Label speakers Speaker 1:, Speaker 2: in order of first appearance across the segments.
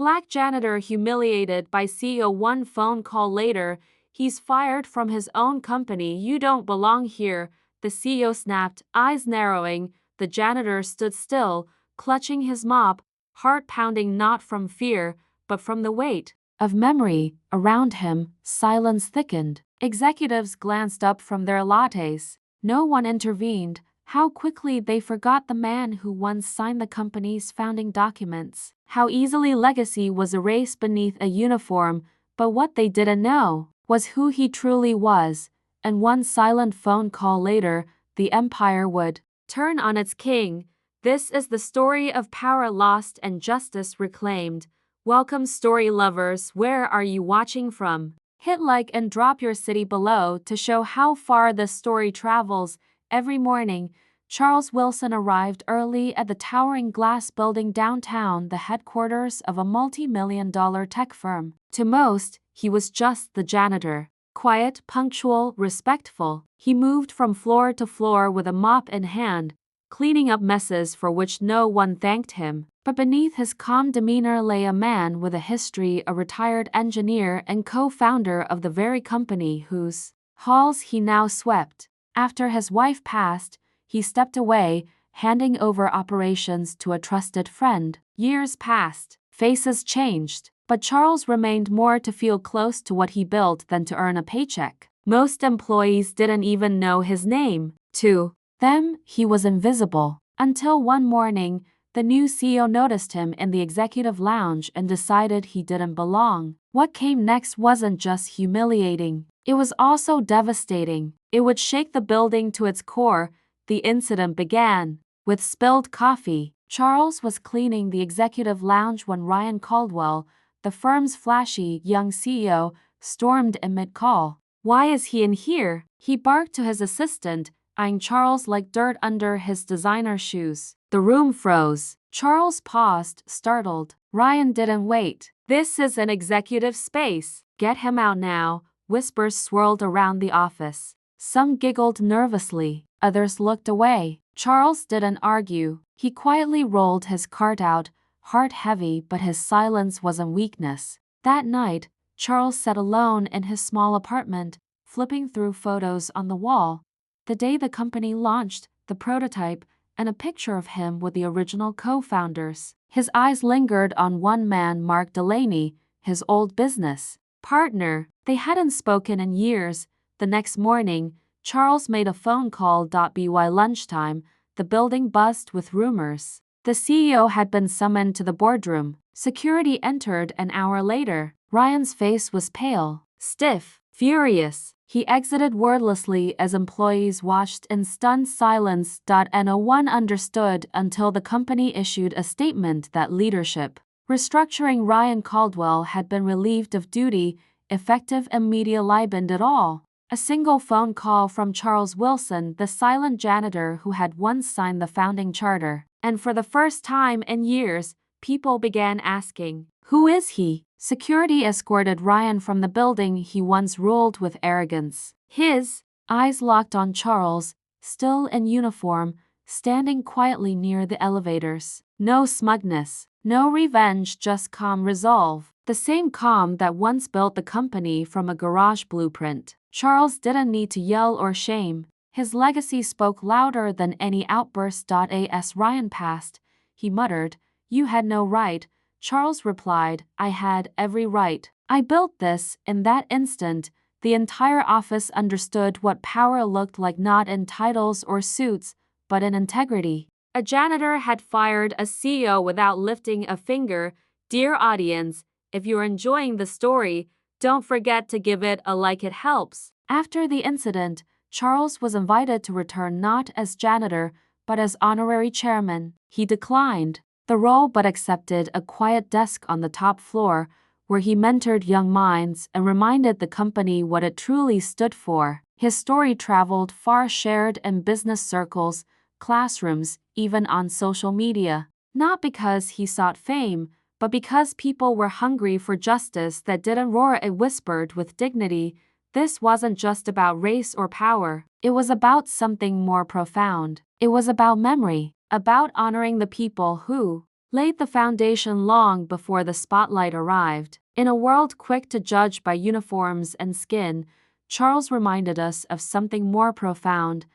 Speaker 1: Black janitor humiliated by CEO. One phone call later, he's fired from his own company. You don't belong here, the CEO snapped, eyes narrowing. The janitor stood still, clutching his mop, heart pounding not from fear, but from the weight of memory. Around him, silence thickened. Executives glanced up from their lattes. No one intervened. How quickly they forgot the man who once signed the company's founding documents. How easily legacy was erased beneath a uniform, but what they didn't know was who he truly was. And one silent phone call later, the empire would turn on its king. This is the story of power lost and justice reclaimed. Welcome, story lovers. Where are you watching from? Hit like and drop your city below to show how far this story travels. Every morning, Charles Wilson arrived early at the towering glass building downtown, the headquarters of a multi-million-dollar tech firm. To most, he was just the janitor. Quiet, punctual, respectful. He moved from floor to floor with a mop in hand, cleaning up messes for which no one thanked him. But beneath his calm demeanor lay a man with a history, a retired engineer and co-founder of the very company whose halls he now swept. After his wife passed, he stepped away, handing over operations to a trusted friend. Years passed, faces changed, but Charles remained more to feel close to what he built than to earn a paycheck. Most employees didn't even know his name. To them, he was invisible. Until one morning, the new CEO noticed him in the executive lounge and decided he didn't belong. What came next wasn't just humiliating. It was also devastating. It would shake the building to its core. The incident began with spilled coffee. Charles was cleaning the executive lounge when Ryan Caldwell, the firm's flashy young CEO, stormed in mid-call. "Why is he in here?" he barked to his assistant, eyeing Charles like dirt under his designer shoes. The room froze. Charles paused, startled. Ryan didn't wait. "This is an executive space. Get him out now." Whispers swirled around the office. Some giggled nervously. Others looked away. Charles didn't argue. He quietly rolled his cart out, heart heavy, but his silence wasn't weakness. That night, Charles sat alone in his small apartment, flipping through photos on the wall. The day the company launched, the prototype, and a picture of him with the original co-founders. His eyes lingered on one man, Mark Delaney, his old business partner. They hadn't spoken in years. The next morning, Charles made a phone call. By lunchtime, the building buzzed with rumors. The CEO had been summoned to the boardroom. Security entered an hour later. Ryan's face was pale, stiff, furious. He exited wordlessly as employees watched in stunned silence. No one understood until the company issued a statement that leadership restructuring Ryan Caldwell had been relieved of duty, effective immediately. It all. A single phone call from Charles Wilson, the silent janitor who had once signed the founding charter. And for the first time in years, people began asking, "Who is he?" Security escorted Ryan from the building he once ruled with arrogance. His eyes locked on Charles, still in uniform, standing quietly near the elevators. No smugness, no revenge, just calm resolve. The same calm that once built the company from a garage blueprint. Charles didn't need to yell or shame. His legacy spoke louder than any outburst. As Ryan passed, he muttered, "You had no right." Charles replied, "I had every right. I built this." In that instant, the entire office understood what power looked like, not in titles or suits, but in integrity. A janitor had fired a CEO without lifting a finger. Dear audience, if you're enjoying the story, don't forget to give it a like, it helps. After the incident, Charles was invited to return not as janitor, but as honorary chairman. He declined the role but accepted a quiet desk on the top floor, where he mentored young minds and reminded the company what it truly stood for. His story traveled far, shared in business circles, classrooms, even on social media. Not because he sought fame, but because people were hungry for justice that didn't roar. It whispered with dignity. This wasn't just about race or power. It was about something more profound. It was about memory, about honoring the people who laid the foundation long before the spotlight arrived. In a world quick to judge by uniforms and skin, Charles reminded us of something more profound.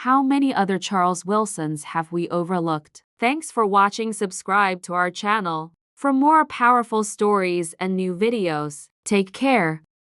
Speaker 1: How many other Charles Wilsons have we overlooked? Thanks for watching. Subscribe to our channel for more powerful stories and new videos. Take care.